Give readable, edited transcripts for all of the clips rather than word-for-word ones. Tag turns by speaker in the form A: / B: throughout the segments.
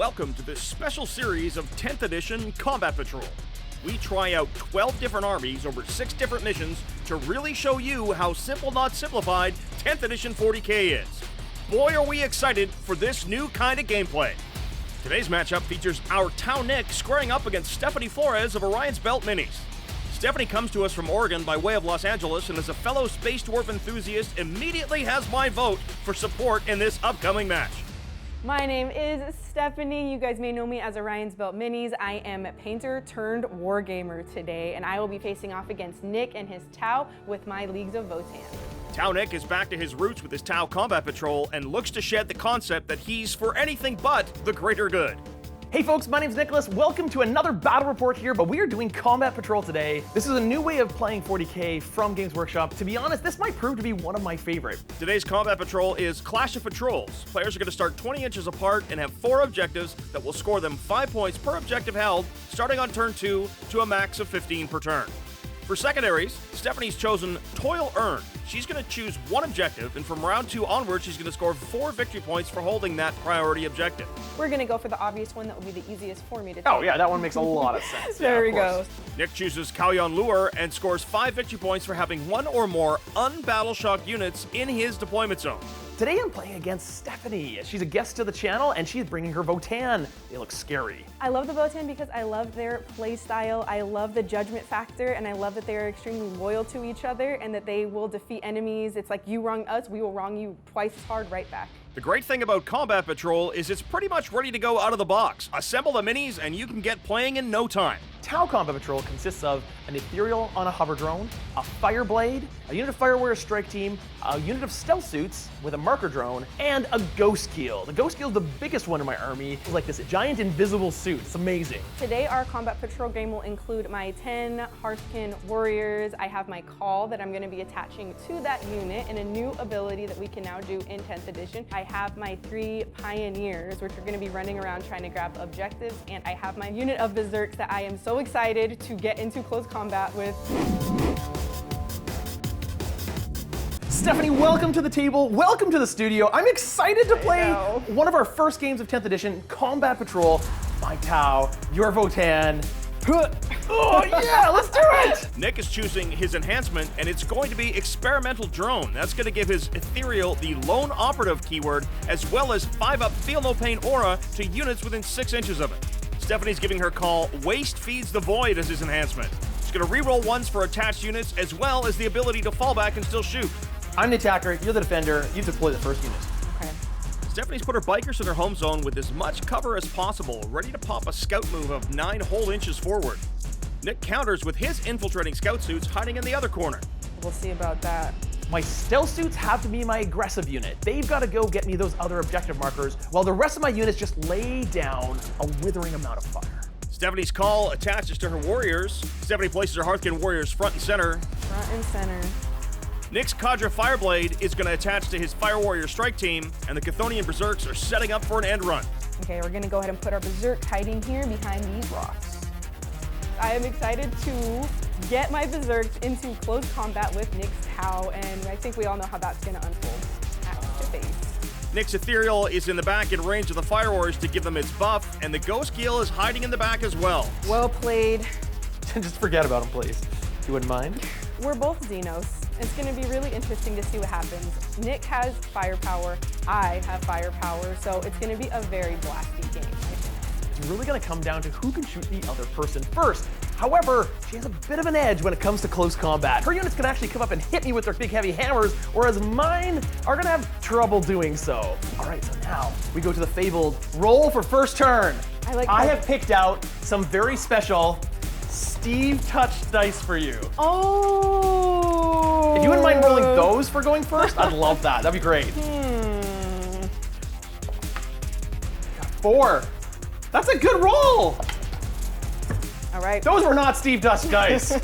A: Welcome to this special series of 10th edition Combat Patrol. We try out 12 different armies over 6 different missions to really show you how simple not simplified 10th edition 40k is. Boy, are we excited for this new kind of gameplay. Today's matchup features our Tau Nick squaring up against Stephanie Flores of Orion's Belt Minis. Stephanie comes to us from Oregon by way of Los Angeles and as a fellow Space Dwarf enthusiast immediately has my vote for support in this upcoming match.
B: My name is Stephanie. You guys may know me as Orion's Belt Minis. I am painter turned wargamer today, and I will be facing off against Nick and his Tau with my Leagues of Votann.
A: Tau Nick is back to his roots with his Tau Combat Patrol and looks to shed the concept that he's for anything but the greater good.
C: Hey folks, my name's Nicholas. Welcome to another battle report here, but we are doing Combat Patrol today. This is a new way of playing 40k from Games Workshop. To be honest, this might prove to be one of my favorite.
A: Today's Combat Patrol is Clash of Patrols. Players are going to start 20 inches apart and have 4 objectives that will score them 5 points per objective held, starting on turn 2 to a max of 15 per turn. For secondaries, Stephanie's chosen Toil Earned. She's going to choose one objective, and from round 2 onward, she's going to score 4 victory points for holding that priority objective.
B: We're going to go for the obvious one that will be the easiest for me to take.
C: Oh yeah, that one makes a lot of sense.
B: There we go.
A: Nick chooses Kauyon Lure and scores 5 victory points for having 1 or more unbattle-shocked units in his deployment zone.
C: Today I'm playing against Stephanie. She's a guest to the channel, and she's bringing her Votann. They look scary.
B: I love the Votann because I love their play style, I love the judgment factor, and I love that they are extremely loyal to each other and that they will defeat enemies. It's like you wrong us, we will wrong you twice as hard right back.
A: The great thing about Combat Patrol is it's pretty much ready to go out of the box. Assemble the minis and you can get playing in no time.
C: Tau Combat Patrol consists of an Ethereal on a hover drone, a Fire Blade, a unit of Fire Warrior Strike Team, a unit of Stealth Suits with a Marker Drone, and a Ghost Keel. The Ghost Keel is the biggest one in my army. It's like this giant invisible suit. It's amazing.
B: Today our Combat Patrol game will include my 10 Hearthkin Warriors. I have my Call that I'm going to be attaching to that unit and a new ability that we can now do in 10th edition. I have my 3 Pioneers, which are going to be running around trying to grab objectives, and I have my unit of Berserks that I am so excited to get into close combat with.
C: Stephanie, welcome to the table. Welcome to the studio. I'm excited to play one of our first games of 10th edition, Combat Patrol. My Tau, your Votann. Oh yeah, let's do it!
A: Nick is choosing his enhancement, and it's going to be Experimental Drone. That's going to give his Ethereal the Lone Operative keyword, as well as 5-up Feel No Pain aura to units within 6 inches of it. Stephanie's giving her Call Waste Feeds the Void as his enhancement. She's going to reroll 1s for attached units, as well as the ability to fall back and still shoot.
C: I'm the attacker, you're the defender, you deploy the first unit.
B: Okay.
A: Stephanie's put her bikers in her home zone with as much cover as possible, ready to pop a scout move of 9 whole inches forward. Nick counters with his infiltrating scout suits hiding in the other corner.
B: We'll see about that.
C: My Stealth Suits have to be my aggressive unit. They've got to go get me those other objective markers, while the rest of my units just lay down a withering amount of fire.
A: Stephanie's Call attaches to her warriors. Stephanie places her Hearthkin warriors front and center.
B: Front and center.
A: Nick's Cadre Fireblade is going to attach to his Fire Warrior Strike Team, and the Chthonian Berserks are setting up for an end run.
B: Okay, we're gonna go ahead and put our Berserk hiding here behind these rocks. I am excited to get my Berserks into close combat with Nick's Tau, and I think we all know how that's gonna unfold. Axe to face.
A: Nick's Ethereal is in the back in range of the Fire Warriors to give them its buff, and the Ghost Keel is hiding in the back as well.
B: Well played.
C: Just forget about them, please. You wouldn't mind?
B: We're both Xenos. It's going to be really interesting to see what happens. Nick has firepower, I have firepower, so it's going to be a very blasty game, I think.
C: It's really going to come down to who can shoot the other person first. However, she has a bit of an edge when it comes to close combat. Her units can actually come up and hit me with their big heavy hammers, whereas mine are going to have trouble doing so. All right, so now we go to the fabled roll for first turn. I have picked out some very special Steve Touch dice for you.
B: Oh!
C: If you wouldn't mind rolling those for going first, I'd love that. That'd be great. Got 4. That's a good roll.
B: All right.
C: Those were not Steve Touch dice.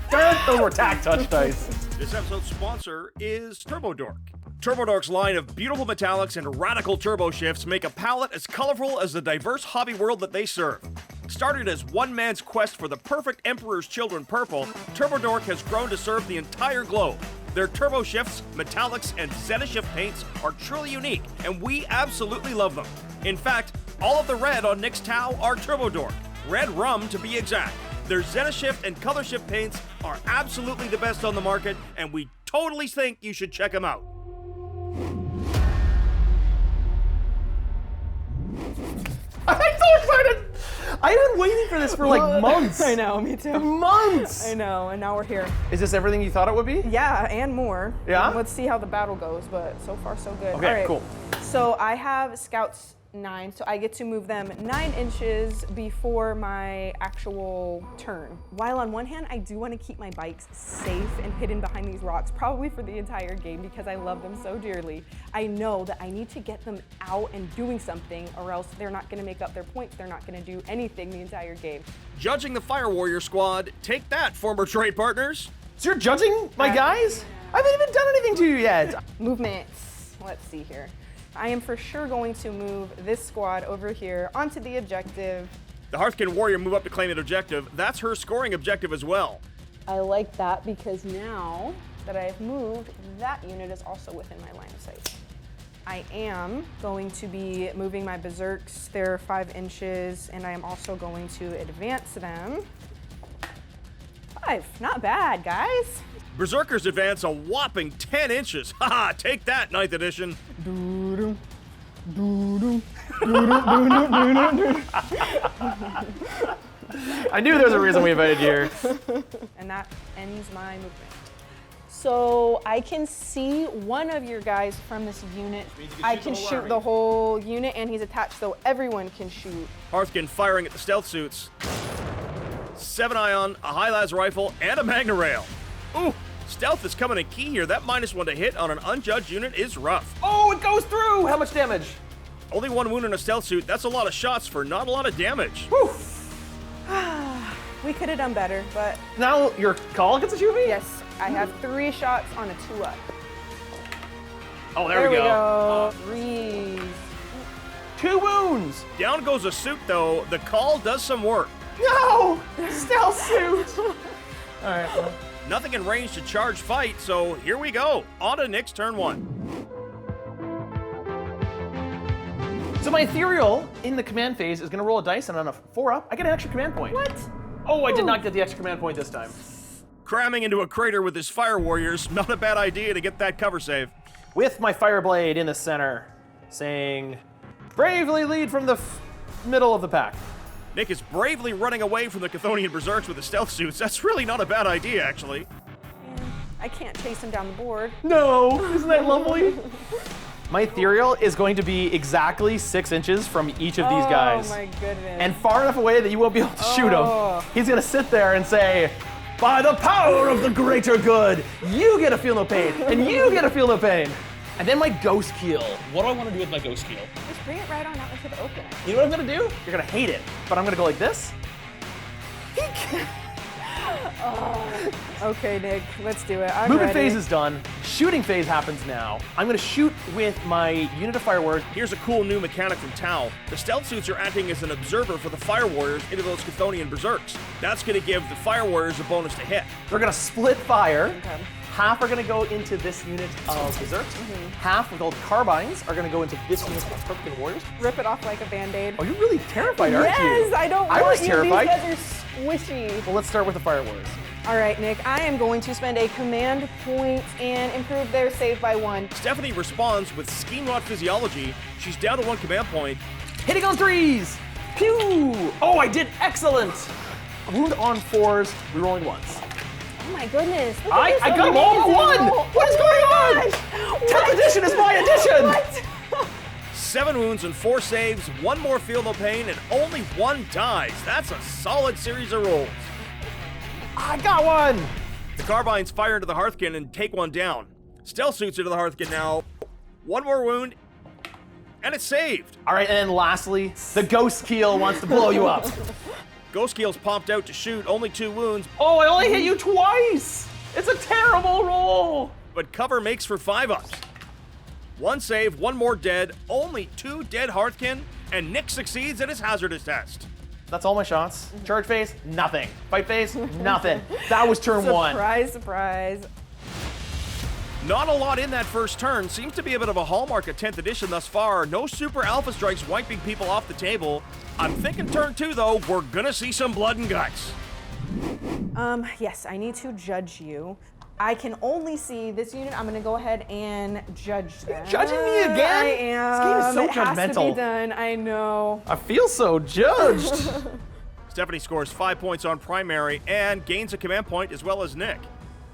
C: Darn, those were Tac Touch dice.
A: This episode's sponsor is Dork. Dork's line of beautiful metallics and radical turbo shifts make a palette as colorful as the diverse hobby world that they serve. Started as one man's quest for the perfect Emperor's Children purple, Dork has grown to serve the entire globe. Their turbo shifts, metallics, and Zeta shift paints are truly unique, and we absolutely love them. In fact, All of the red on Nick's Tau are Turbo Dork, Red Rum to be exact. Their Zenashift and Color Shift paints are absolutely the best on the market, and we totally think you should check them out.
C: I'm so excited! I've been waiting for this for like months.
B: I know, me too.
C: Months!
B: I know, and now we're here.
C: Is this everything you thought it would be?
B: Yeah, and more.
C: Yeah?
B: Let's see how the battle goes, but so far so good.
C: Okay,
B: All right.
C: cool.
B: So I have Scouts 9, so I get to move them 9 inches before my actual turn. While on one hand, I do want to keep my bikes safe and hidden behind these rocks, probably for the entire game because I love them so dearly. I know that I need to get them out and doing something, or else they're not going to make up their points. They're not going to do anything the entire game.
A: Judging the Fire Warrior squad, take that, former trade partners.
C: So you're judging my guys? I haven't even done anything to you yet.
B: Movements. Let's see here. I am for sure going to move this squad over here onto the objective.
A: The Hearthkin Warrior move up to claim an objective. That's her scoring objective as well.
B: I like that because now that I have moved, that unit is also within my line of sight. I am going to be moving my Berserks. They're 5 inches, and I am also going to advance them. 5, not bad, guys.
A: Berserkers advance a whopping 10 inches. Haha, take that, 9th edition.
C: I knew there was a reason we invited you here.
B: And that ends my movement. So I can see one of your guys from this unit. I can shoot the whole unit, and he's attached, so everyone can shoot.
A: Hearthkin firing at the stealth suits. 7 ion, a high las rifle, and a magna rail. Ooh, stealth is coming in key here. That -1 to hit on an unjudged unit is rough.
C: Oh, it goes through! How much damage?
A: Only 1 wound in a stealth suit. That's a lot of shots for not a lot of damage.
C: Whew.
B: We could have done better, but
C: Now your call gets to shoot me?
B: yes, I have 3 shots on a 2-up.
C: Oh, there we go.
B: 3.
C: 2 wounds!
A: Down goes a suit, though. The call does some work.
C: No! Stealth suit! All right. Well.
A: Nothing in range to charge fight, so here we go. On to Nick's turn 1.
C: So my ethereal in the command phase is gonna roll a dice, and on a 4-up, I get an extra command point.
B: What?
C: Oh, I did not get the extra command point this time.
A: Cramming into a crater with his Fire Warriors, not a bad idea to get that cover save.
C: With my Fireblade in the center, saying, bravely lead from the middle of the pack.
A: Nick is bravely running away from the Chthonian Berserks with the stealth suits. That's really not a bad idea, actually.
B: I can't chase him down the board.
C: No, isn't that lovely? My ethereal is going to be exactly 6 inches from each of these guys.
B: Oh my goodness.
C: And far enough away that you won't be able to shoot him. He's gonna sit there and say, by the power of the greater good, you get to feel no pain, and you get to feel no pain. And then my ghost keel. What do I want to do with my ghost keel?
B: just bring it right on out into the open.
C: You know what I'm gonna do? You're gonna hate it, but I'm gonna go like this.
B: Okay, Nick, let's do it. I'm
C: Movement
B: ready.
C: phase is done. Shooting phase happens now. I'm gonna shoot with my unit of Fire Warriors.
A: Here's a cool new mechanic from Tau. The stealth suits are acting as an observer for the Fire Warriors into those Chthonian Berserks. That's going to give the Fire Warriors a bonus to hit.
C: They're gonna split fire.
B: Okay.
C: Half are gonna go into this unit of Berserks. Half with old carbines are gonna go into this unit of Hearthkin Warriors.
B: Rip it off like a Band-Aid.
C: Oh, you're really terrified, aren't you?
B: Yes, I don't
C: I
B: want
C: was
B: you.
C: terrified.
B: These guys are squishy.
C: Well, let's start with the Fire Warriors.
B: All right, Nick, I am going to spend a command point and improve their save by 1.
A: Stephanie responds with Scheme Rod Physiology. She's down to 1 command point.
C: Hitting on 3s! Pew! Oh, I did excellent! Wound on 4s, rerolling 1s.
B: Oh my goodness. Look at
C: I
B: this
C: got them all
B: amazing
C: at 1!
B: roll.
C: What is going on? 10th edition is my edition!
B: What?
A: 7 wounds and 4 saves, 1 more feel no pain, and only 1 dies. That's a solid series of rolls.
C: I got one!
A: The carbines fire into the Hearthkin and take 1 down. Stealth suits into the Hearthkin now. 1 more wound, and it's saved.
C: All right, and then lastly, the Ghost Keel wants to blow you up.
A: Ghost Keel's popped out to shoot, only 2 wounds,
C: Oh, I only hit you twice! It's a terrible roll!
A: but cover makes for 5-ups. 1 save, 1 more dead, only 2 dead Hearthkin, and Nick succeeds at his hazardous test.
C: That's all my shots. Charge phase, nothing. Fight phase, nothing. That was turn 1.
B: Surprise, surprise.
A: Not a lot in that first turn. Seems to be a bit of a hallmark of 10th edition thus far. No super alpha strikes wiping people off the table. I'm thinking turn 2, though, we're gonna see some blood and guts.
B: Yes, I need to judge you. I can only see this unit. I'm gonna go ahead and judge them.
C: Judging me again?
B: I am.
C: This game is so
B: it has to
C: judgmental.
B: be done. I know.
C: I feel so judged.
A: Stephanie scores 5 points on primary and gains a command point as well as Nick.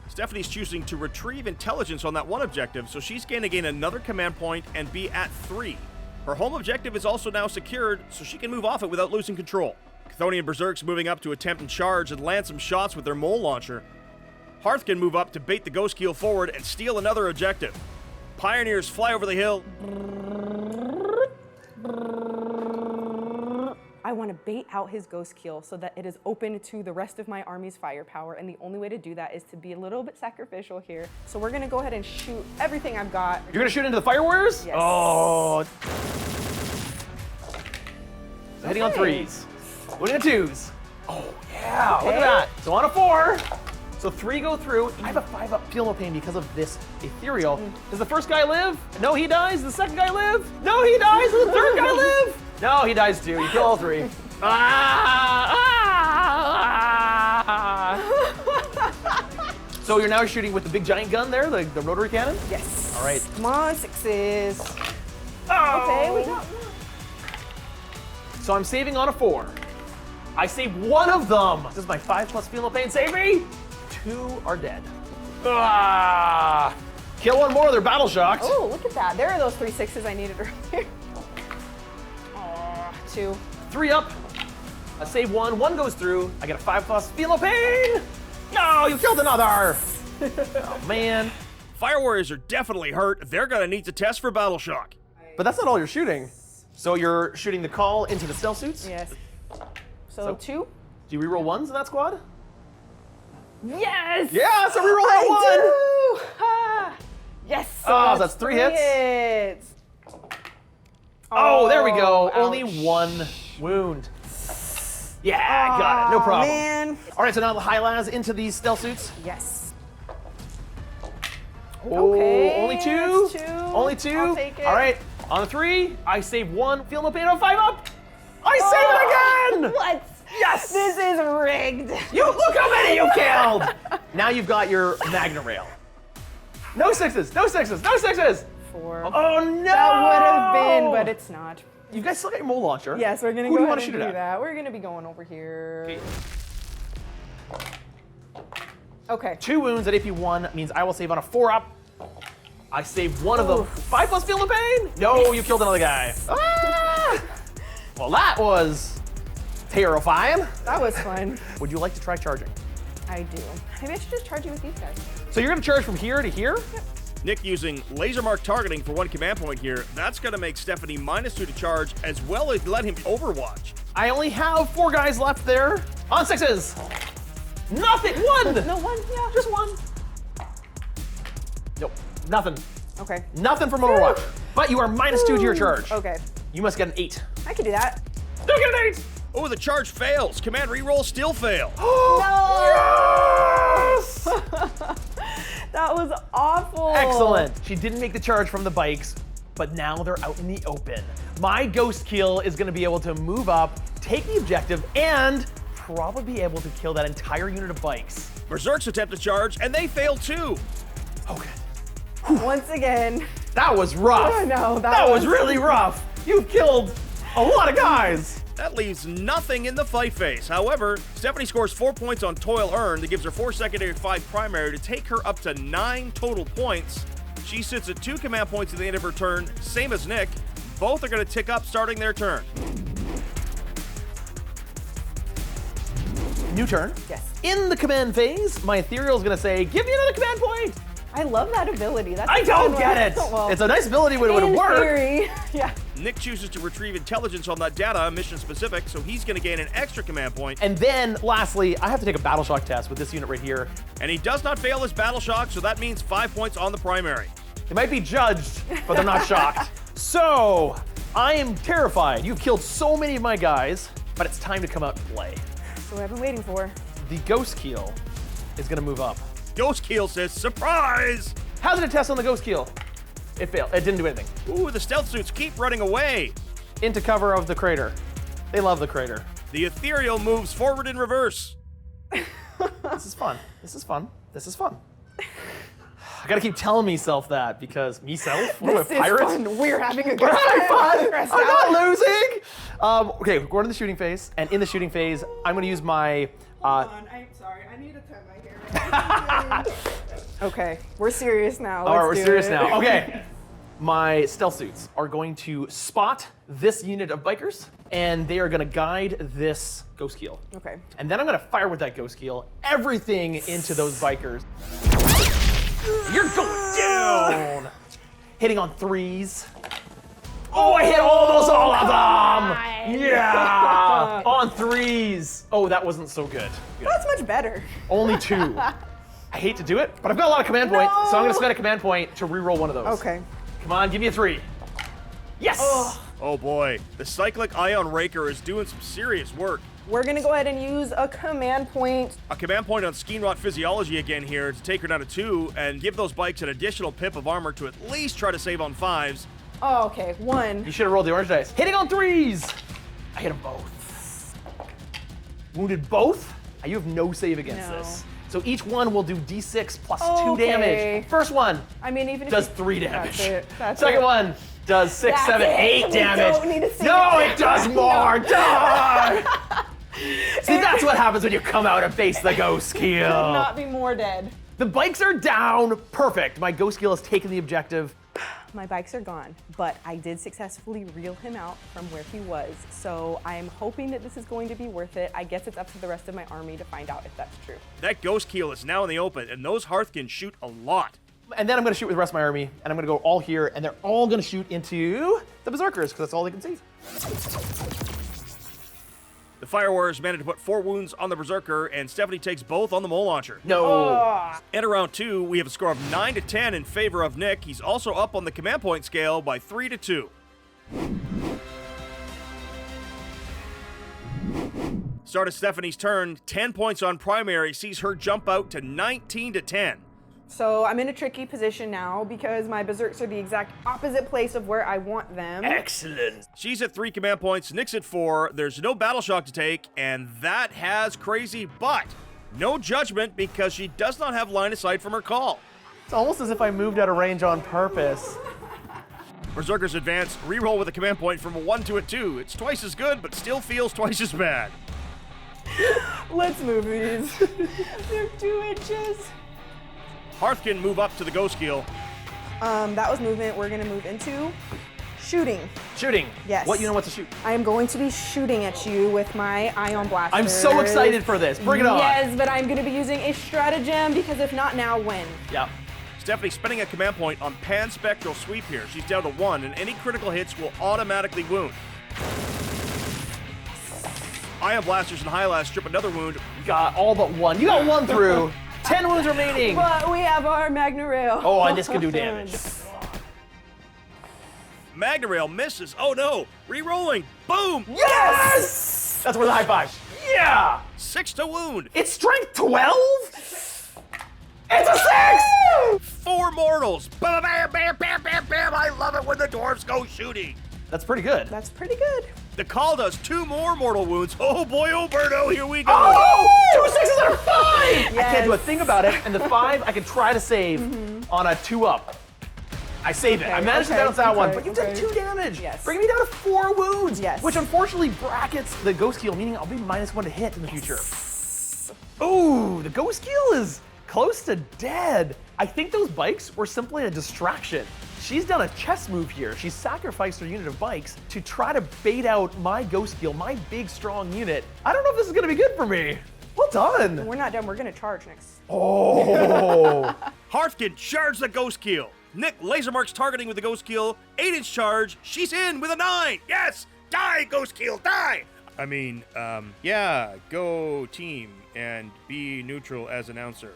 A: Stephanie's choosing to retrieve intelligence on that one objective, so she's going to gain another command point and be at 3. Her home objective is also now secured, so she can move off it without losing control. Chthonian Berserk's moving up to attempt and charge and land some shots with their mole launcher. Hearth can move up to bait the Ghost Keel forward and steal another objective. Pioneers fly over the hill.
B: I want to bait out his Ghost Keel so that it is open to the rest of my army's firepower, and the only way to do that is to be a little bit sacrificial here. So we're going to go ahead and shoot everything I've got.
C: You're gonna shoot into the Fire Warriors?
B: Yes.
C: Oh. So hitting on
B: Okay.
C: 3s. Looking at 2s. Oh, yeah, look
B: Okay.
C: at that. So on a 4. So 3 go through. I have a 5-up Feel No Pain because of this ethereal. Does the first guy live? No, he dies. Does the second guy live? No, he dies. Does the third guy live? No, he dies too. You kill all 3. So you're now shooting with the big giant gun there, the rotary cannon?
B: Yes.
C: All right.
B: Come on, 6s.
C: Oh.
B: Okay, we got
C: So I'm saving on a 4. I save one of them. Does my 5+ Feel No Pain save me? 2 are dead. Ah! Kill one more, they're battle shocked.
B: Oh, look at that. There are those 3 6s I needed earlier. Oh, 2.
C: 3 up. I save one. 1 goes through. I get a 5+ Feel No Pain. No, you killed another. Oh man.
A: Fire Warriors are definitely hurt. They're gonna need to test for battle shock.
C: But that's not all you're shooting. So you're shooting the call into the stealth suits.
B: Yes. So
C: So-
B: 2.
C: Do you reroll 1s in that squad?
B: Yes!
C: Yeah, so reroll that 1.
B: I do! Ah. Yes! So
C: Oh, that's 3 hits. Oh, there we go. Only
B: ouch.
C: 1 wound. Yeah, got it. No problem.
B: Man.
C: All right, so now the high las into these stealth suits.
B: Yes.
C: Oh,
B: Okay,
C: only 2.
B: it's 2.
C: Only 2.
B: I'll take it.
C: All right, on the 3, I save 1. Feel No Pain on 5 up. I save it again.
B: What?
C: Yes.
B: This is rigged.
C: You look how many you killed. Now you've got your magna rail. No 6s. No 6s. No 6s.
B: 4.
C: Oh no.
B: That would have been, but it's not.
C: You guys still got your mole launcher.
B: Yes, we're gonna
C: Who
B: go
C: do you
B: ahead
C: want to
B: and
C: shoot
B: do
C: it at?
B: that. We're gonna be going over here. Okay.
C: 2 wounds at AP1 means I will save on a 4 up. I saved 1 of them. 5+ Feel No Pain? No, you killed another guy. Ah! Well, that was terrifying.
B: That was fun.
C: Would you like to try charging?
B: I do. Maybe I should just charge you with these guys.
C: So you're gonna charge from here to here?
A: Nick using laser mark targeting for 1 command point here. That's gonna make Stephanie -2 to charge, as well as let him overwatch.
C: I only have 4 guys left there. On 6s. Nothing. 1.
B: No, 1, yeah.
C: Just 1. Nope. Nothing.
B: Okay.
C: Nothing from Overwatch. But you are -2 to your charge.
B: Okay.
C: You must get an 8.
B: I can do that.
C: Don't get an 8.
A: Oh, the charge fails. Command reroll still fail.
C: Yes!
B: That was awful.
C: Excellent. She didn't make the charge from the bikes, but now they're out in the open. My Ghost Keel is going to be able to move up, take the objective, and probably be able to kill that entire unit of bikes.
A: Berserks attempt to charge, and they fail too.
C: Okay.
B: Once again.
C: That was rough.
B: I know,
C: that was really rough. You've killed a lot of guys.
A: That leaves nothing in the fight phase. However, Stephanie scores 4 points on toil earned. That gives her 4 secondary, 5 primary to take her up to 9 total points. She sits at 2 command points at the end of her turn, same as Nick. Both are going to tick up starting their turn.
C: New turn.
B: Yes.
C: In the command phase, my ethereal is going to say, give me another command point.
B: I love that ability. That's
C: I
B: a fun
C: don't get
B: one.
C: it.
B: Well,
C: It's a nice ability when it would
B: in
C: work.
B: theory, yeah.
A: Nick chooses to retrieve intelligence on that data, mission specific, so he's going to gain an extra command point.
C: And then, lastly, I have to take a battle shock test with this unit right here.
A: And he does not fail his battle shock, so that means 5 points on the primary.
C: They might be judged, but they're not shocked. So, I am terrified. You've killed so many of my guys, but it's time to come out and play.
B: So what I've been waiting for.
C: The Ghost Keel is going to move up.
A: Ghost Keel says, surprise!
C: Hazard test on the ghost keel. It failed. It didn't do anything.
A: Ooh, the stealth suits keep running away.
C: Into cover of the crater. They love the crater.
A: The ethereal moves forward in reverse.
C: This is fun. This is fun. This is fun. I gotta keep telling myself that because myself? What am I,
B: This is
C: pirate?
B: fun. We're having a good
C: We're having fun.
B: Stressed
C: I'm
B: out.
C: not losing. Okay, we're going to the shooting phase, and in the shooting phase, I'm gonna use my.
D: Hold on, I'm sorry. I need a 10 right here.
B: Okay, we're serious now.
C: All right, we're
B: Let's do
C: serious
B: it.
C: now. Okay, my stealth suits are going to spot this unit of bikers, and they are gonna guide this ghost keel.
B: Okay.
C: And then I'm gonna fire with that ghost keel everything into those bikers. You're going down! Hitting on 3s. Oh, I hit almost all of them! Yeah! On 3s. Oh, that wasn't so good.
B: That's much better.
C: Only 2. I hate to do it, but I've got a lot of command points, so I'm gonna spend a command point to reroll one of those.
B: Okay.
C: Come on, give me a 3. Yes!
A: Oh boy, the cyclic ion raker is doing some serious work.
B: We're gonna go ahead and use a command point.
A: A command point on Scheme-Rot Physiology again here to take her down to 2 and give those bikes an additional pip of armor to at least try to save on 5s.
B: Oh, okay. 1.
C: You should have rolled the orange dice. Hitting on 3s! I hit them both. Wounded both? You have no save against
B: No.
C: this. So each one will do d6 plus 2
B: Okay.
C: damage. First one
B: I mean, even if
C: does
B: you-
C: 3 damage.
B: That's it. That's
C: Second
B: it.
C: one does 6,
B: That's
C: 7,
B: it.
C: 8
B: We
C: damage.
B: don't need to see
C: No,
B: it.
C: it does more. Done! See, that's what happens when you come out and face the ghost
B: Could
C: keel.
B: not be more dead.
C: The bikes are down. Perfect. My ghost keel has taken the objective.
B: My bikes are gone, but I did successfully reel him out from where he was. So I'm hoping that this is going to be worth it. I guess it's up to the rest of my army to find out if that's true.
A: That ghost keel is now in the open, and those Hearthkins shoot a lot.
C: And then I'm going to shoot with the rest of my army, and I'm going to go all here, and they're all going to shoot into the berserkers, because that's all they can see.
A: The Fire Warriors managed to put 4 wounds on the Berserker, and Stephanie takes both on the Mole Launcher.
C: No.
A: And around 2, we have a score of 9-10 in favor of Nick. He's also up on the command point scale by 3-2. Start of Stephanie's turn. 10 points on primary sees her jump out to 19-10.
B: So I'm in a tricky position now because my berserks are the exact opposite place of where I want them.
C: Excellent.
A: She's at 3 command points, Nick's at 4. There's no battle shock to take, and that has crazy, but no judgment because she does not have line of sight from her call.
C: It's almost as if I moved out of range on purpose.
A: Berserkers advance, reroll with a command point from a 1 to a 2. It's twice as good, but still feels twice as bad.
B: Let's move these. They're 2 inches.
A: Hearthkin move up to the ghost keel.
B: That was movement. We're gonna move into shooting.
C: Shooting.
B: Yes.
C: What unit wants to shoot?
B: I am going to be shooting at you with my ion blaster.
C: I'm so excited for this. Bring it on.
B: Yes, but I'm gonna be using a stratagem because if not now, when?
C: Yeah.
A: Stephanie spending a command point on Pan-Spectral Sweep here. She's down to 1, and any critical hits will automatically wound. Ion Blasters and Hylas strip another wound.
C: You got all but 1. You got 1 through. 10 wounds remaining.
B: But we have our magna rail.
C: Oh, and this can do damage.
A: Magna Rail misses. Oh no! Re-rolling. Boom!
C: Yes! That's where the high five. Yeah!
A: 6 to wound.
C: It's strength 12? It's a 6!
A: 4 mortals. Bam, bam, bam, bam, bam, bam. I love it when the dwarves go shooting.
C: That's pretty good.
B: That's pretty good.
A: The call does 2 more mortal wounds. Oh boy, oh Berto, here we go.
C: Oh! 2 6s are 5! I
B: Yes.
C: can't do a thing about it, and the 5 I can try to save on a 2-up. I save it. I managed to
B: okay,
C: bounce that one,
B: okay,
C: but you did
B: okay.
C: 2 damage.
B: Yes.
C: Bringing me down to 4 wounds.
B: Yes.
C: Which unfortunately brackets the ghost keel, meaning I'll be -1 to hit in the future. Ooh, the ghost keel is close to dead. I think those bikes were simply a distraction. She's done a chess move here. She's sacrificed her unit of bikes to try to bait out my ghost keel, my big, strong unit. I don't know if this is gonna be good for me. Well done.
B: We're not done. We're gonna charge next.
C: Oh.
A: Hearthkin charge the ghost keel. Nick laser marks targeting with the ghost keel. 8-inch charge. She's in with a 9. Yes! Die, ghost keel, die! I mean, yeah, go team and be neutral as announcer.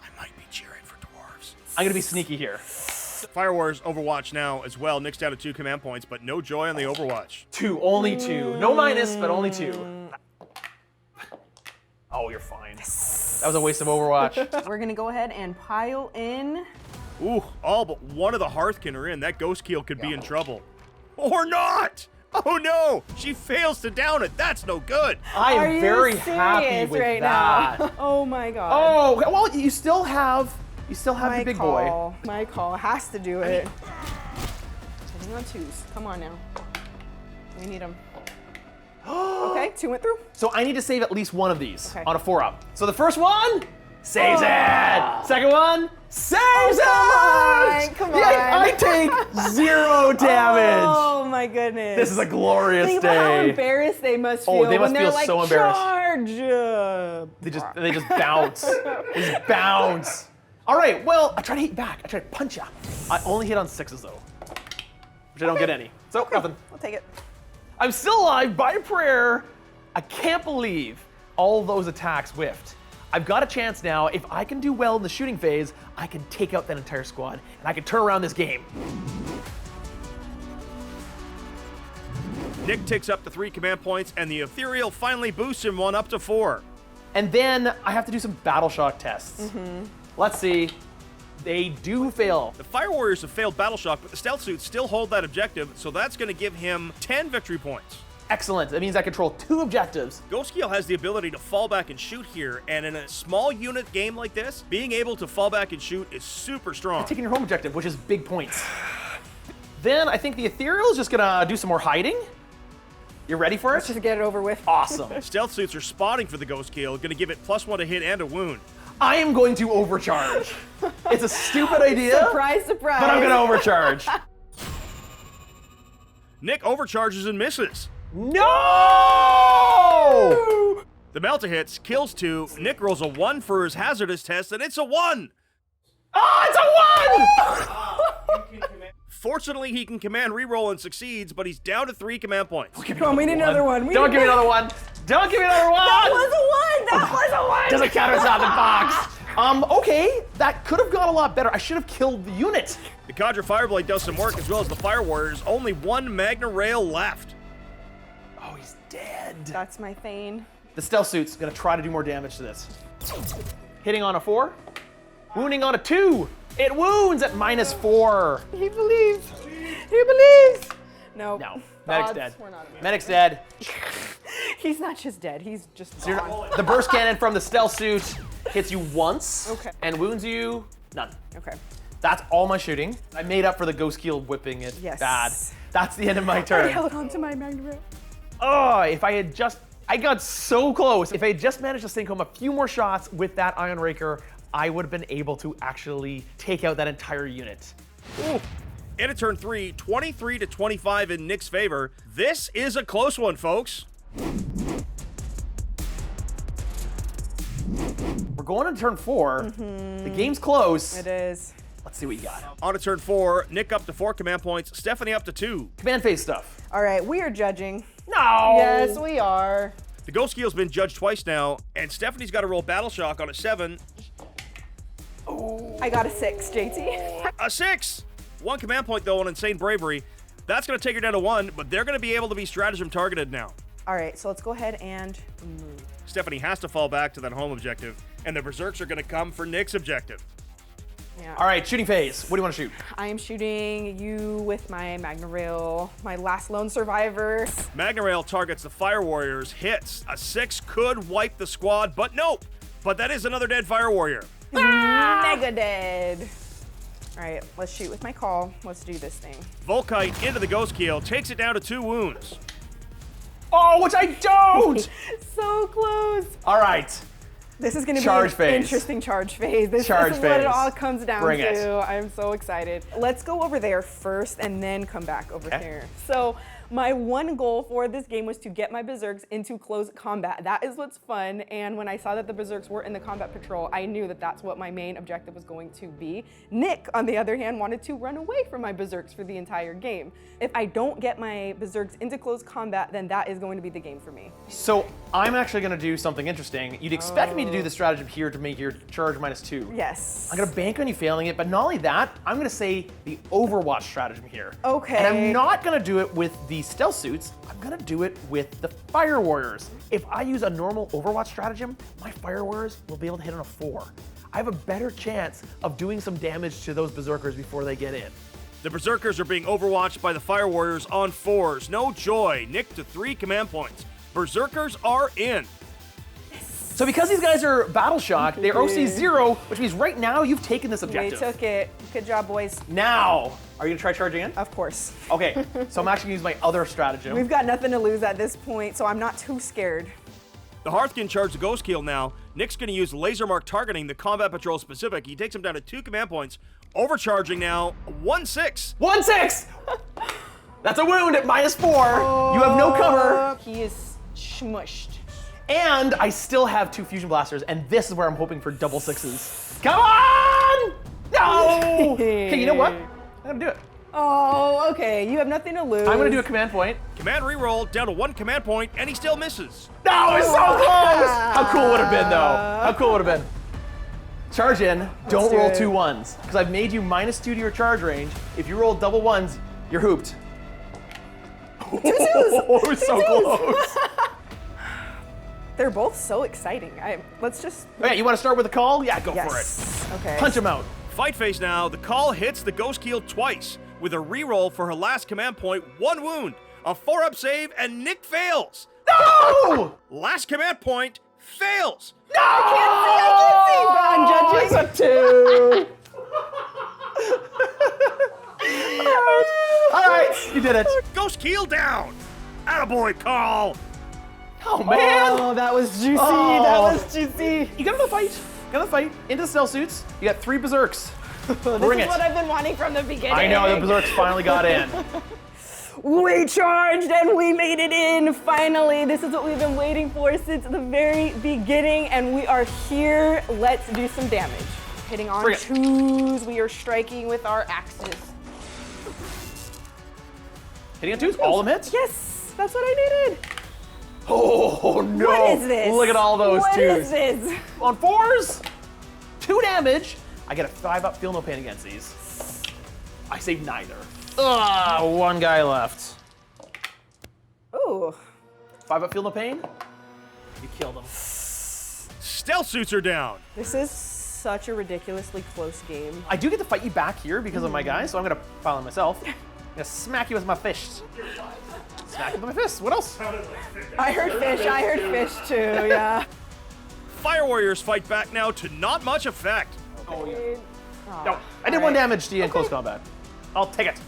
A: I might be cheering for dwarves.
C: I'm gonna be sneaky here.
A: Fire Wars Overwatch now as well. Nick's down to 2 command points, but no joy on the Overwatch.
C: 2, only 2. No minus, but only 2. Oh, you're fine. That was a waste of Overwatch.
B: We're gonna go ahead and pile in
A: Ooh, all but one of the Hearthkin are in. That Ghost Keel could be in trouble. Or not! Oh no! She fails to down it. That's no good.
C: I
B: Are
C: am
B: you
C: very happy
B: serious
C: with
B: right
C: that.
B: now? Oh my god.
C: Oh, well, you still have the big boy.
B: My call has to do it. Hitting on 2s. Come on now. We need them. Okay, 2 went through.
C: So I need to save at least one of these
B: Okay.
C: on a 4-up. So the first one saves it. Second one saves it.
B: Come
C: Yeah,
B: on.
C: I take 0 damage.
B: Oh my goodness.
C: This is a glorious
B: Think about how
C: day.
B: embarrassed they must feel
C: Oh, they must
B: when they're
C: feel
B: like,
C: so embarrassed.
B: Charge!
C: They just bounce. They just bounce. All right, well, I try to hit you back. I try to punch you. I only hit on 6s though, which I don't get any. So nothing.
B: I'll take it.
C: I'm still alive by prayer. I can't believe all those attacks whiffed. I've got a chance now. If I can do well in the shooting phase, I can take out that entire squad and I can turn around this game.
A: Nick takes up to 3 command points, and the Ethereal finally boosts him 1 up to 4.
C: And then I have to do some battle shock tests. Let's see. They do fail.
A: The Fire Warriors have failed Battle Shock, but the Stealth Suits still hold that objective, so that's going to give him 10 victory points.
C: Excellent. That means I control 2 objectives.
A: Ghost Keel has the ability to fall back and shoot here, and in a small unit game like this, being able to fall back and shoot is super strong.
C: Taking your home objective, which is big points. Then I think the Ethereal is just gonna do some more hiding. You ready for
B: Let's
C: it?
B: just get it over with.
C: Awesome.
A: Stealth Suits are spotting for the Ghost Keel, going to give it +1 to hit and a wound.
C: I am going to overcharge. It's a stupid idea,
B: Surprise, surprise.
C: but I'm gonna overcharge.
A: Nick overcharges and misses.
C: No!
A: The Melta hits, kills 2. Nick rolls a 1 for his hazardous test, and it's a 1!
C: Oh, it's a 1!
A: Fortunately, he can command reroll and succeeds, but he's down to 3 command points.
B: Come on, we need another one.
C: Don't give me another one. Don't give me another one.
B: That was a 1! That was a 1!
C: Doesn't count as out of the box. Okay, that could have gone a lot better. I should have killed the unit.
A: The Cadre Fireblade does some work, as well as the Fire Warriors. Only 1 Magna Rail left.
C: Oh, he's dead.
B: That's my Thane.
C: The Stealth Suit's gonna try to do more damage to this. Hitting on a 4, wounding on a 2. It wounds at -4.
B: He believes. He believes. No.
C: No, Medic's
B: Odds
C: dead.
B: were not immune.
C: Medic's dead.
B: He's not just dead. He's just gone.
C: The burst cannon from the Stealth Suit hits you once
B: Okay.
C: and wounds you none.
B: Okay.
C: That's all my shooting. I made up for the Ghost Keel whipping it
B: Yes.
C: bad. That's the end of my
B: I
C: turn.
B: held on to my magna rail.
C: Oh, if I had just, I got so close. If I had just managed to sink home a few more shots with that Iron Raker, I would have been able to actually take out that entire unit.
A: Ooh. And at turn 3, 23 to 25 in Nick's favor. This is a close one, folks.
C: We're going to turn 4. The game's close.
B: It is.
C: Let's see what you got.
A: On to turn 4, Nick up to 4 command points, Stephanie up to 2.
C: Command phase stuff.
B: All right, we are judging.
C: No!
B: Yes, we are.
A: The Ghost Keel's been judged twice now, and Stephanie's got to roll Battle Shock on a 7.
B: I got a 6, JT.
A: A 6! 1 command point, though, on Insane Bravery. That's going to take her down to 1, but they're going to be able to be stratagem targeted now.
B: All right, so let's go ahead and move.
A: Stephanie has to fall back to that home objective, and the Berserks are going to come for Nick's objective.
B: Yeah.
C: All right, shooting phase. What do you want to shoot?
B: I am shooting you with my magna rail, my last lone survivor.
A: Magna Rail targets the Fire Warriors, hits. A 6 could wipe the squad, but nope. But that is another dead Fire Warrior.
B: Mega dead. All right, let's shoot with my call. Let's do this thing.
A: Volkite into the Ghost Keel, takes it down to 2 wounds.
C: Oh, which I don't!
B: So close.
C: All right.
B: This is going to be
C: Charge
B: an
C: phase.
B: interesting charge phase. This
C: Charge
B: is what it
C: phase.
B: all comes down
C: Bring
B: to.
C: it.
B: I'm so excited. Let's go over there first and then come back over
C: Okay.
B: here. So my one goal for this game was to get my Berserks into close combat. That is what's fun. And when I saw that the Berserks were in the combat patrol, I knew that that's what my main objective was going to be. Nick, on the other hand, wanted to run away from my Berserks for the entire game. If I don't get my Berserks into close combat, then that is going to be the game for me.
C: So I'm actually going to do something interesting. You'd expect me to do the stratagem here to make your charge -2.
B: Yes.
C: I'm going to bank on you failing it, but not only that, I'm going to say the Overwatch stratagem here.
B: Okay.
C: And I'm not going to do it with the Stealth Suits. I'm going to do it with the Fire Warriors. If I use a normal Overwatch stratagem, my Fire Warriors will be able to hit on a 4. I have a better chance of doing some damage to those berserkers before they get in.
A: The berserkers are being overwatched by the fire warriors on 4s. No joy. Nick to 3 command points. Berserkers are in.
C: So because these guys are battle shock, they're OC 0, which means right now you've taken this
B: We
C: objective.
B: took it. Good job, boys.
C: Now, are you gonna try charging in?
B: Of course.
C: Okay, so I'm actually gonna use my other stratagem.
B: We've got nothing to lose at this point, so I'm not too scared.
A: The Hearth can charge the Ghost Keel now. Nick's going to use laser mark targeting, the combat patrol specific. He takes him down to 2 command points. Overcharging now, 1-6.
C: 1-6! That's a wound at -4. You have no cover.
B: He is smushed.
C: And I still have 2 fusion blasters, and this is where I'm hoping for double 6s. Come on! No! Okay, you know what? I'm gonna do it.
B: Oh, okay. You have nothing to lose.
C: I'm gonna do a command point.
A: Command reroll down to 1 command point, and he still misses.
C: No, it's so close! How cool would it have been, though? How cool would it have been? Charge in, don't
B: do
C: roll
B: it.
C: 2 1s, because I've made you -2 to your charge range. If you roll double 1s, you're hooped.
B: Two twos.
C: Oh, it was so close.
B: They're both so exciting. Let's just.
C: Okay, you want to start with a call? Yeah, go for it.
B: Yes. Okay.
C: Punch him out.
A: Fight phase now. The call hits the Ghost Keel twice with a reroll for her last command point, 1 wound, a 4-up save, and Nick fails.
C: No!
A: Last command point fails.
C: No!
B: I can't see, but I'm judging.
C: It's a 2. All right, you did it.
A: Ghost Keel down. Attaboy, call.
C: Oh, man.
B: Oh, that was juicy.
C: Oh.
B: That was juicy.
C: You got another fight. Got another fight. Into the stealth suits. You got 3 berserks.
B: This
C: Bring
B: is
C: it.
B: what I've been wanting from the beginning.
C: I know, the berserks finally got in.
B: We charged and we made it in, finally. This is what we've been waiting for since the very beginning, and we are here. Let's do some damage. Hitting on
C: Bring it.
B: 2s, we are striking with our axes.
C: Hitting on 2s, all of them hits?
B: Yes, that's what I needed.
C: Oh, no.
B: What is this?
C: Look at all those
B: What
C: 2s.
B: is this?
C: On 4s, 2 damage. I get a 5-up, feel no pain against these. I saved neither. Ugh, 1 guy left.
B: Ooh.
C: 5-up, feel no pain. You killed him.
A: Stealth suits are down.
B: This is such a ridiculously close game.
C: I do get to fight you back here because of my guy, so I'm gonna pile on myself. I'm gonna smack you with my fist. Smack you with my fist. What else?
B: I heard fish too, yeah.
A: Fire warriors fight back now to not much effect.
C: No, I did 1 damage to you in close combat. I'll take it.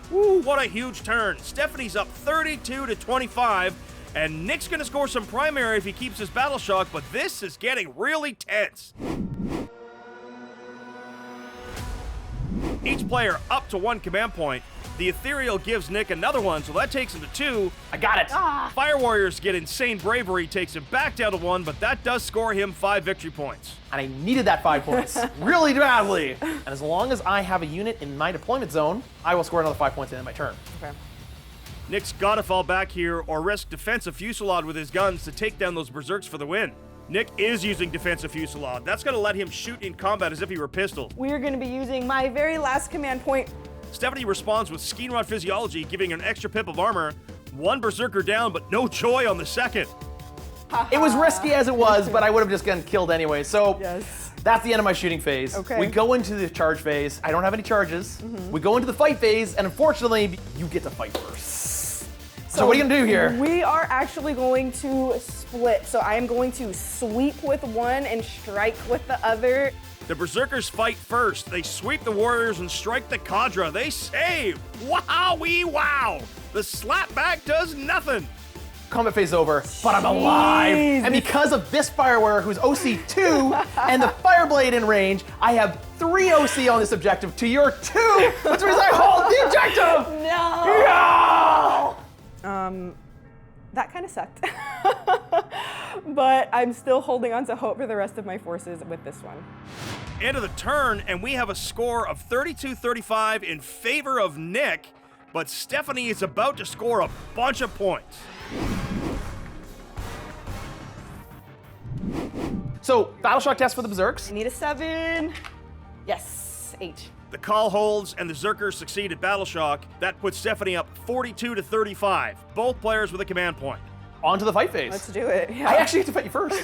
A: Woo, what a huge turn. Stephanie's up 32 to 25, and Nick's gonna score some primary if he keeps his battle shock, but this is getting really tense. Each player up to 1 command point. The ethereal gives Nick another one, so that takes him to 2.
C: I got it.
A: Fire warriors get insane bravery, takes him back down to 1, but that does score him 5 victory points.
C: And I needed that 5 points really badly. And as long as I have a unit in my deployment zone, I will score another 5 points in my turn.
B: Okay.
A: Nick's gotta fall back here or risk defensive fusillade with his guns to take down those berserks for the win. Nick is using defensive fusillade. That's gonna let him shoot in combat as if he were pistol.
B: We are going to be using my very last command point.
A: Stephanie responds with Skein Rod Physiology, giving her an extra pip of armor. 1 berserker down, but no joy on the second.
C: It was risky as it was, but I would have just gotten killed anyway. So
B: Yes.
C: that's the end of my shooting phase.
B: Okay.
C: We go into the charge phase. I don't have any charges. We go into the fight phase, and unfortunately, you get to fight first. So what are you gonna do here?
B: We are actually going to split. So I am going to sweep with 1 and strike with the other.
A: The berserkers fight first. They sweep the warriors and strike the cadre. They save. Wowee wow. The slapback does nothing.
C: Combat phase over, but I'm alive.
B: Jeez.
C: And because of this Fireware, who's OC2, and the Fireblade in range, I have 3 OC on this objective to your 2, which means I hold the objective!
B: No!
C: Yeah!
B: That kind of sucked. But I'm still holding on to hope for the rest of my forces with this one.
A: End of the turn, and we have a score of 32-35 in favor of Nick, but Stephanie is about to score a bunch of points.
C: So, Battle Shock test for the Berserks.
B: I need a 7. Yes, 8.
A: The call holds, and the Zerkers succeed at Battle Shock. That puts Stephanie up 42-35. Both players with a command point.
C: On to the fight phase.
B: Let's do it. Yeah.
C: I actually have to fight you first.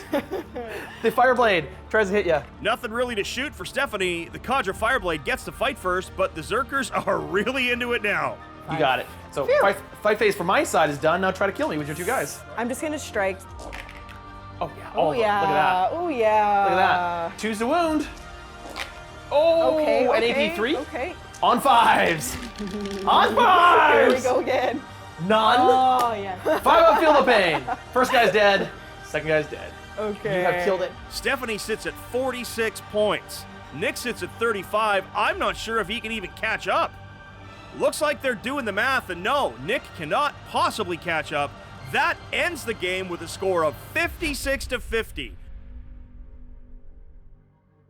C: The Fireblade tries to hit you.
A: Nothing really to shoot for Stephanie. The Cadre Fireblade gets to fight first, but the Zerkers are really into it now.
C: You got it. So fight phase for my side is done. Now try to kill me with your two guys.
B: I'm just gonna strike.
C: Oh yeah.
B: Oh yeah.
C: Look at that.
B: Oh yeah.
C: Look at that. Choose the wound. Oh,
B: Okay.
C: an
B: Okay.
C: AP3.
B: Okay.
C: On fives. On fives.
B: Here we go again.
C: None.
B: Oh yeah.
C: 5-up Feel the Pain. First guy's dead. Second guy's dead.
B: Okay.
C: You have killed it.
A: Stephanie sits at 46 points. Nick sits at 35. I'm not sure if he can even catch up. Looks like they're doing the math, and no, Nick cannot possibly catch up. That ends the game with a score of 56-50.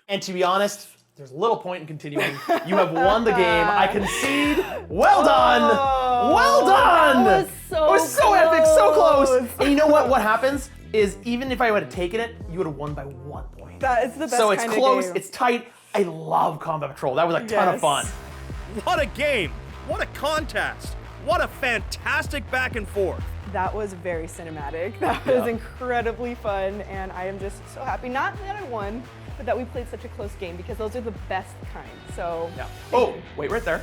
C: And to be honest, there's little point in continuing. You have won the game. I concede. Well done. Well done.
B: That was so
C: epic, so close.
B: close.
C: And you know what? What happens is even if I would have taken it, you would have won by 1 point.
B: That is the best
C: So it's
B: kind
C: close.
B: of game.
C: It's tight. I love Combat Patrol. That was a ton of
B: Yes.
C: fun.
A: What a game. What a contest. What a fantastic back and forth.
B: That was very cinematic. That was
C: Yeah.
B: incredibly fun, and I am just so happy. Not that I won, but that we played such a close game because those are the best kind. So
C: Yeah. Oh, wait, right there.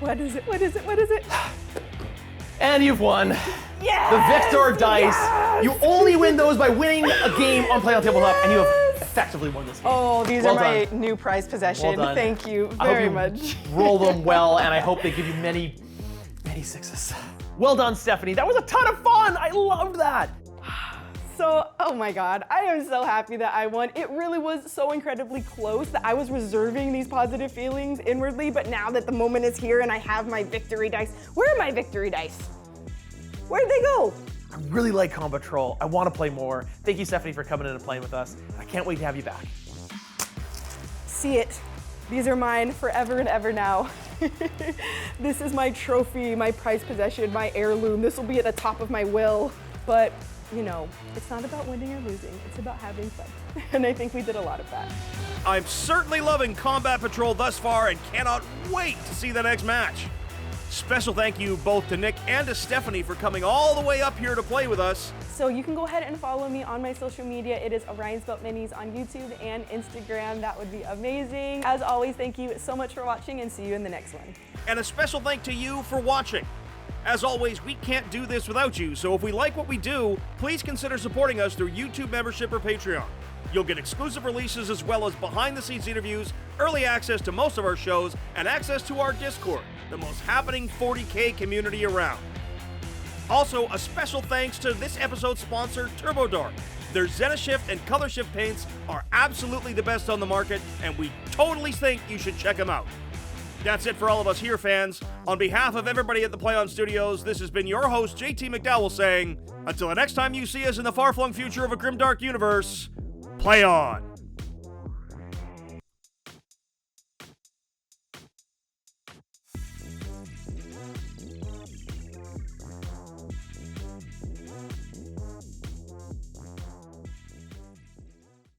B: what is it? What is it? What is it?
C: And you've won.
B: Yes!
C: The Victor Dice.
B: Yes!
C: You only win those by winning a game on Play on Tabletop, and you have effectively won this game.
B: Oh, these
C: Well
B: are my
C: done.
B: new prize possession.
C: Well done.
B: Thank you
C: I hope
B: very
C: you
B: much.
C: roll them well, and I hope they give you many, many sixes. Well done, Stephanie. That was a ton of fun. I loved that.
B: So, oh my God, I am so happy that I won. It really was so incredibly close that I was reserving these positive feelings inwardly, but now that the moment is here and I have my victory dice, where are my victory dice? Where'd they go?
C: I really like Combat Patrol. I want to play more. Thank you, Stephanie, for coming in and playing with us. I can't wait to have you back.
B: See it. These are mine forever and ever now. This is my trophy, my prized possession, my heirloom. This will be at the top of my will. But, you know, it's not about winning or losing. It's about having fun. And I think we did a lot of that.
A: I'm certainly loving Combat Patrol thus far and cannot wait to see the next match. Special thank you both to Nick and to Stephanie for coming all the way up here to play with us.
B: So you can go ahead and follow me on my social media. It is Orion's Built Minis on YouTube and Instagram. That would be amazing. As always, thank you so much for watching and see you in the next one.
A: And a special thank to you for watching. As always, we can't do this without you, so if we like what we do, please consider supporting us through YouTube membership or Patreon. You'll get exclusive releases as well as behind-the-scenes interviews, early access to most of our shows, and access to our Discord, the most happening 40K community around. Also, a special thanks to this episode's sponsor, Dork. Their Zenashift and Color Shift paints are absolutely the best on the market, and we totally think you should check them out. That's it for all of us here, fans. On behalf of everybody at the Play On Studios, this has been your host, JT McDowell, saying, until the next time you see us in the far-flung future of a grimdark universe, play on!